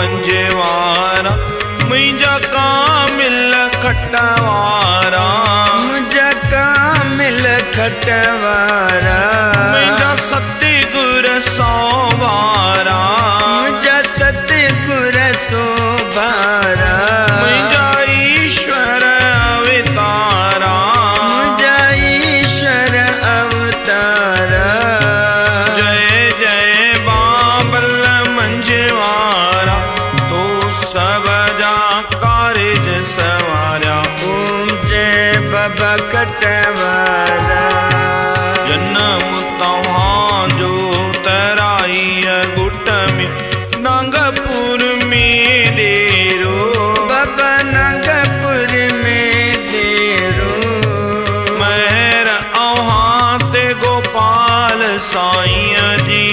मंझवारा मुंहिंजा कामिल खटवारा मुंहिंजा कामिल खटवारा मुंहिंजा सतगुर सोवारा मुंहिंजा सतगुर सोवारा मुंहिंजा ईश्वर अवतारा मुंहिंजा ईश्वर अवतारा जय जय बाबल मंझवारा तो सब जा कारज सवारा ओम जय बाबा खटवारा जन्म तव्हां जो तराई गुट में नागपुर में डेरो बाबा नागपुर में डेरो महर अव्हां ते गोपाल साईं जी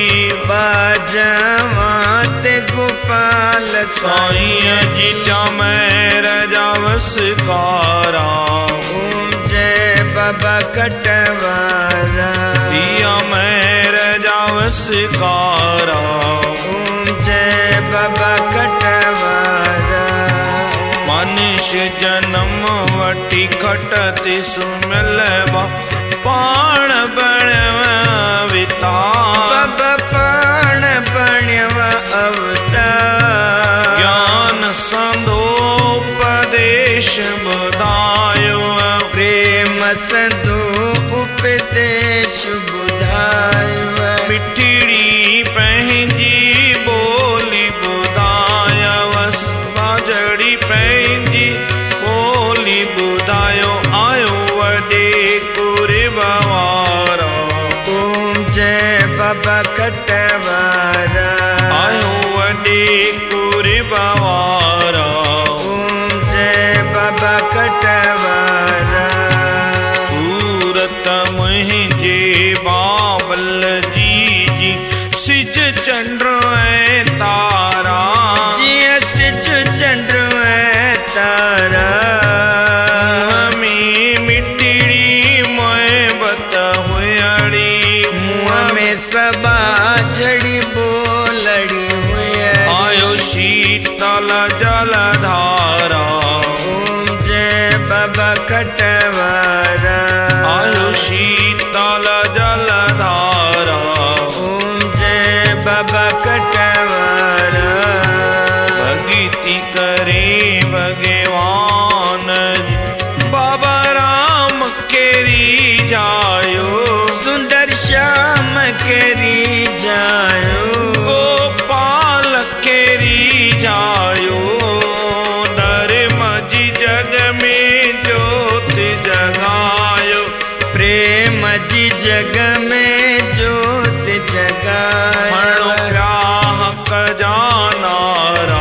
बाजवात गोपाल साईं जी जा महर जा वसकारा ओम जय बाबा खटवारा दिया महर जा वसकारा ओम जय बाबा खटवारा मनुष्य जन्म वठी खटति सुमिलबा पाण बणव अवतार बाबा पाण बणव अवतार ज्ञान संदोपदेश बुधायो प्रेम संदो उपदेश बुधायो मिठड़ी पंहिंजी बोली बुधायवस बाजड़ी पंहिंजी बोली बुधायो आयो वॾे कुरबवारा ओम जय बाबा खटवारा आयो वॾे कुरबवारा ओम जय बाबा खटवारा सूरत मुंहिंजे बाबल जी सिज चंड ऐं तारा जिया सिज चंड ऐं तारा में मिठड़ी मोहबत हुयड़ी मुँह में सबा झड़ी बोलड़ी हुई आयो शीतल जलधारा ओम जय बाबा खटवारा आयो शीतल जलधारा ओम जय बाबा खटवारा भगति करे भगवान जी बाबा राम केरी जायो सुंदर श्याम केरी जायो गोपाल केरी जायो धर्म जी जग में ज्योत जगायो प्रेम जी जग में ज्योत जगायो ग्राहक जानारा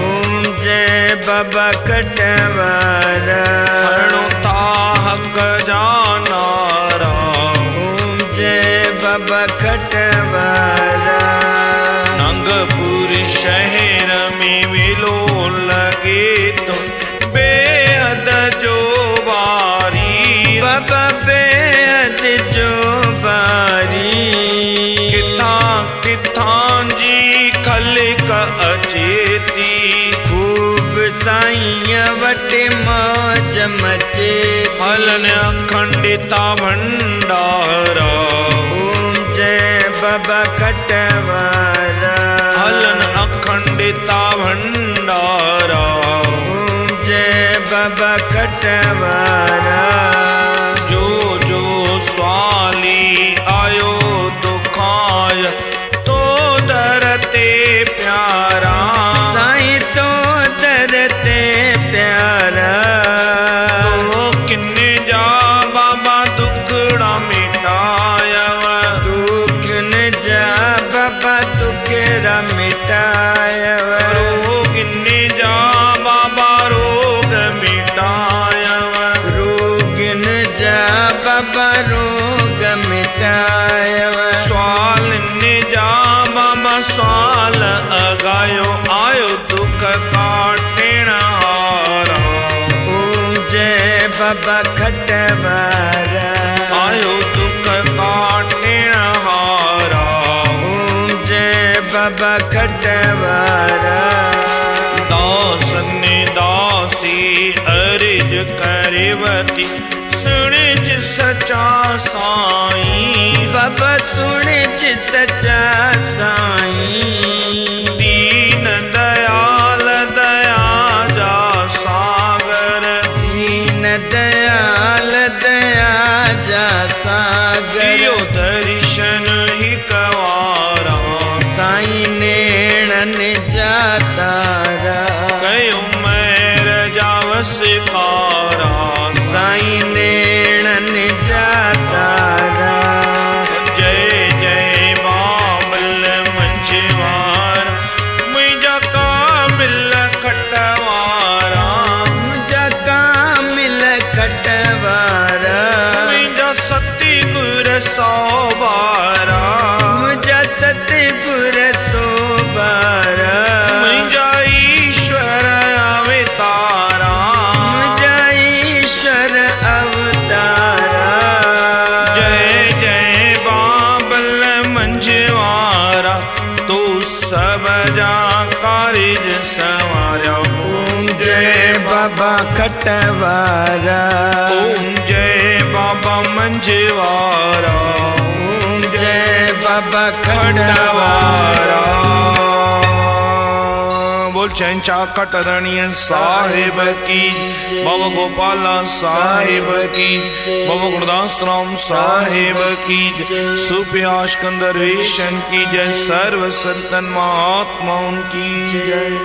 ओम जय बाबा खटवारा ताहक जानारा ओम जय बाबा खटवारा नंगपुर शहर में विलो लगे तो बेहद जो बारी बाबा बेहद जो बारी किथां किथां जी खलिक अचेती खूब साईं वटे मौज मचे हलन अखंडिता भंडारा ओम जय बाबा खटवारा हलन अखंडिता भंडारा ओम जय बाबा खटवारा जो जो स्वाली आयो दुखाय तो दरते प्यारा साईं तो दरते प्यारा तो किन्ने जा बाबा दुखड़ा मिटायव दुख न जा बाबा दुखेरा मिटायव रोग किन्ने जा बाबा रोग मिटायव रोग न जा बाबा रोग मिटायव स्वाल ने जा बाबा स्वाल अगायो आयो दुख काटेण हारा ओम जय बाबा खटवारा आयो दुख काटेण हारा ओम जय बाबा खटवारा जी सुन जी सचा साईं। बाबा सुन जी सचा साईं। दीन दयाल दया जा सागर। दीन दयाल दया जा सागर। यो दर्शन ही कवारा साईं नेणन जा तारा। कयो मैर जा वसकारा साईं नेणन जा तारा। जय जय बाबल मंझवारा मुझा कामिल खटवारा। मुझा कामिल खटवारा। मुझा सतगुर सोबारा। मुझा सतगुर सोबारा। मुझा ईश्वर अवतारा। मुझा ईश्वर अवतारा। जय जय बाबल मंझवारा तू सब जा कारज संवारा। ओम जय बाबा खटवारा। ओम जय बाबा मंझवारा। ओम जय बाबा खंडवारा। खटवारा। बोल चैनचा कटरणीय साहिब की। बाबा गोपाला साहिब की। बाबा गुरदास राम साहिब की। सुप्रिया स्कंदर वेशन की जय। सर्व संतन महात्माओं की जय।